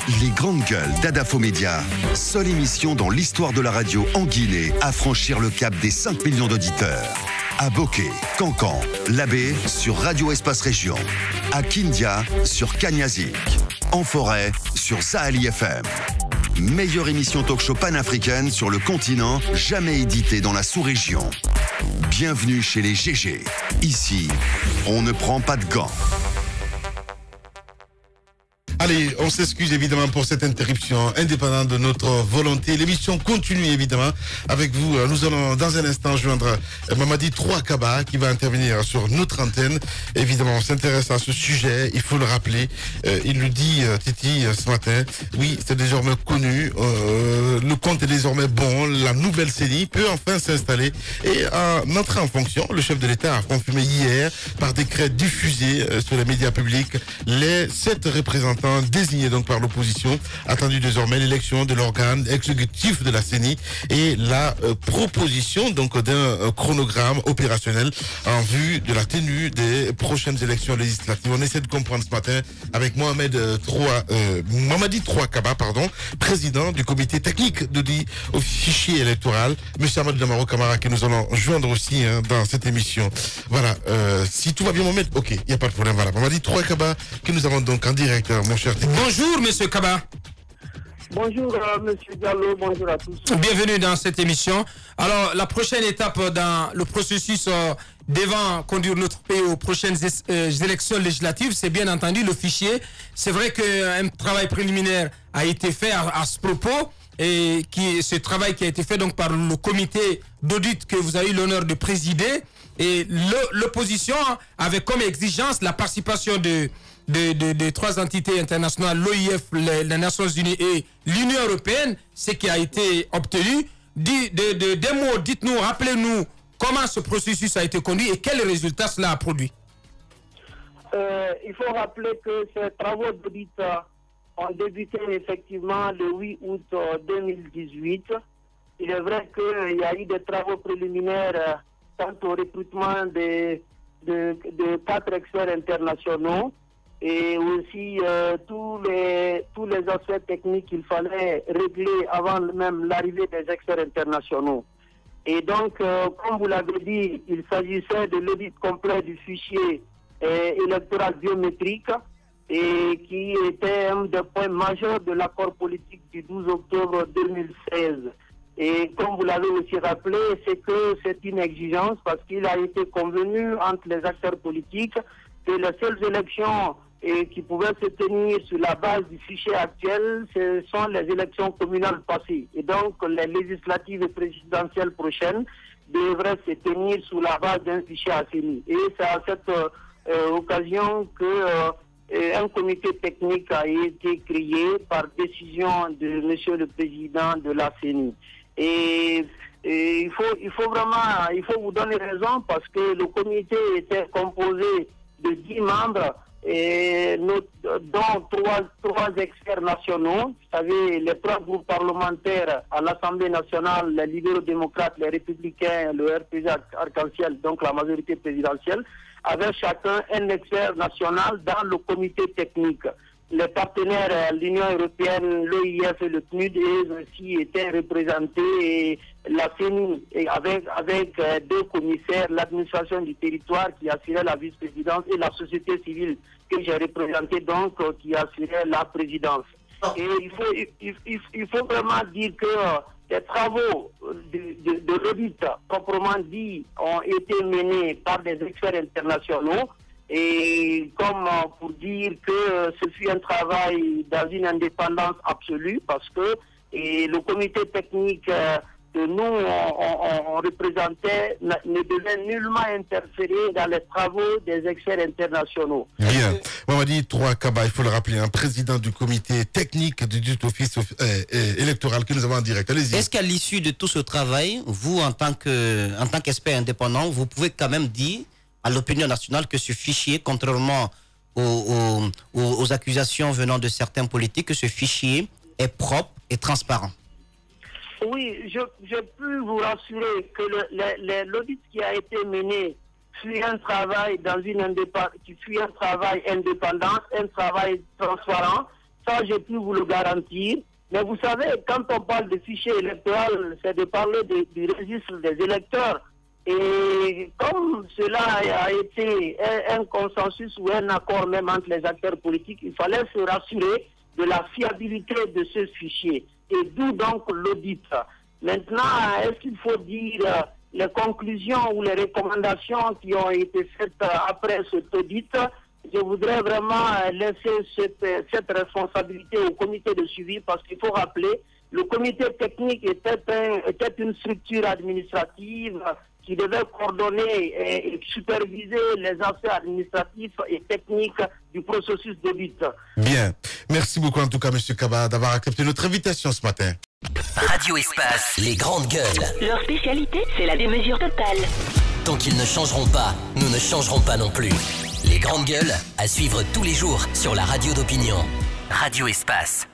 Les grandes gueules d'Adafo Média, seule émission dans l'histoire de la radio en Guinée à franchir le cap des 5 millions d'auditeurs. À Bokeh, Cancan, Labé sur Radio Espace Région. À Kindia sur Kanyazik. En forêt sur Sahali FM. Meilleure émission talk-show panafricaine sur le continent, jamais éditée dans la sous-région. Bienvenue chez les GG. Ici, on ne prend pas de gants. Allez, on s'excuse évidemment pour cette interruption indépendante de notre volonté. L'émission continue évidemment avec vous. Nous allons dans un instant joindre Mamadi Troakaba qui va intervenir sur notre antenne. Évidemment, on s'intéresse à ce sujet, il faut le rappeler. Il le dit, Titi, ce matin. Oui, c'est désormais connu. Le compte est désormais bon. La nouvelle CENI peut enfin s'installer. Et en entrant en fonction, le chef de l'État a confirmé hier, par décret diffusé sur les médias publics, les 7 représentants désignés donc par l'opposition, attendu désormais l'élection de l'organe exécutif de la CENI et la proposition donc d'un chronogramme opérationnel en vue de la tenue des prochaines élections législatives. On essaie de comprendre ce matin avec Mamadi Troakaba, président du comité technique de au fichier électoral, monsieur Amadou Damaro Camara, que nous allons joindre aussi dans cette émission. Voilà, si tout va bien Mohamed, ok, il n'y a pas de problème. Voilà, Mamadi Troakaba que nous avons donc en direct, mon cher. Bonjour, monsieur Kaba. Bonjour, monsieur Diallo, bonjour à tous. Bienvenue dans cette émission. Alors, la prochaine étape dans le processus devant conduire notre pays aux prochaines élections législatives, c'est bien entendu le fichier. C'est vrai qu'un travail préliminaire a été fait à ce propos, et ce travail qui a été fait donc par le comité d'audit que vous avez eu l'honneur de présider. Et l'opposition avait comme exigence la participation de 3 entités internationales, l'OIF, les Nations Unies et l'Union Européenne, ce qui a été obtenu. Des mots, dites-nous, rappelez-nous comment ce processus a été conduit et quels résultats cela a produit. Il faut rappeler que ces travaux d'audit ont débuté effectivement le 8 août 2018. Il est vrai qu'il y a eu des travaux préliminaires quant au recrutement de 4 experts internationaux et aussi tous les aspects techniques qu'il fallait régler avant même l'arrivée des experts internationaux. Et donc, comme vous l'avez dit, il s'agissait de l'audit complet du fichier électoral biométrique et qui était un des points majeurs de l'accord politique du 12 octobre 2016. Et comme vous l'avez aussi rappelé, c'est que c'est une exigence parce qu'il a été convenu entre les acteurs politiques que les seules élections qui pouvaient se tenir sur la base du fichier actuel, ce sont les élections communales passées. Et donc, les législatives et présidentielles prochaines devraient se tenir sous la base d'un fichier ACENI. Et c'est à cette occasion que un comité technique a été créé par décision de monsieur le président de la CENI. Et il faut vous donner raison parce que le comité était composé de 10 membres, dont 3 experts nationaux. Vous savez, les 3 groupes parlementaires à l'Assemblée nationale, les libéraux-démocrates, les républicains, le RPG Arc-en-Ciel, donc la majorité présidentielle, avaient chacun un expert national dans le comité technique. Les partenaires, l'Union européenne, l'OIF et le PNUD, aussi étaient représentés, et la CENI, avec 2 commissaires, l'administration du territoire qui assurait la vice-présidence et la société civile que j'ai représentée, donc, qui assurait la présidence. Et il faut vraiment dire que les travaux de l'audit, proprement dit, ont été menés par des experts internationaux. Et comme pour dire que ce fut un travail dans une indépendance absolue, parce que le comité technique que nous on représentait ne devait nullement interférer dans les travaux des experts internationaux. Bien. Mamadi Troakaba, il faut le rappeler, un président du comité technique du office électoral que nous avons en direct. Allez-y. Est-ce qu'à l'issue de tout ce travail, vous, en tant qu'expert indépendant, vous pouvez quand même dire à l'opinion nationale que ce fichier, contrairement aux accusations venant de certains politiques, que ce fichier est propre et transparent? Oui, je peux vous rassurer que l'audit qui a été mené fut un travail indépendant, un travail transparent. Ça, j'ai pu vous le garantir. Mais vous savez, quand on parle de fichier électoral, c'est de parler du registre des électeurs. Et comme cela a été un consensus ou un accord même entre les acteurs politiques, il fallait se rassurer de la fiabilité de ce fichier. Et d'où donc l'audit. Maintenant, est-ce qu'il faut dire les conclusions ou les recommandations qui ont été faites après cet audit? Je voudrais vraiment laisser cette responsabilité au comité de suivi parce qu'il faut rappeler, le comité technique était une structure administrative qui devait coordonner et superviser les aspects administratifs et techniques du processus d'audit. Bien. Merci beaucoup en tout cas, M. Kaba, d'avoir accepté notre invitation ce matin. Radio Espace, les grandes gueules. Leur spécialité, c'est la démesure totale. Tant qu'ils ne changeront pas, nous ne changerons pas non plus. Les grandes gueules, à suivre tous les jours sur la radio d'opinion. Radio Espace.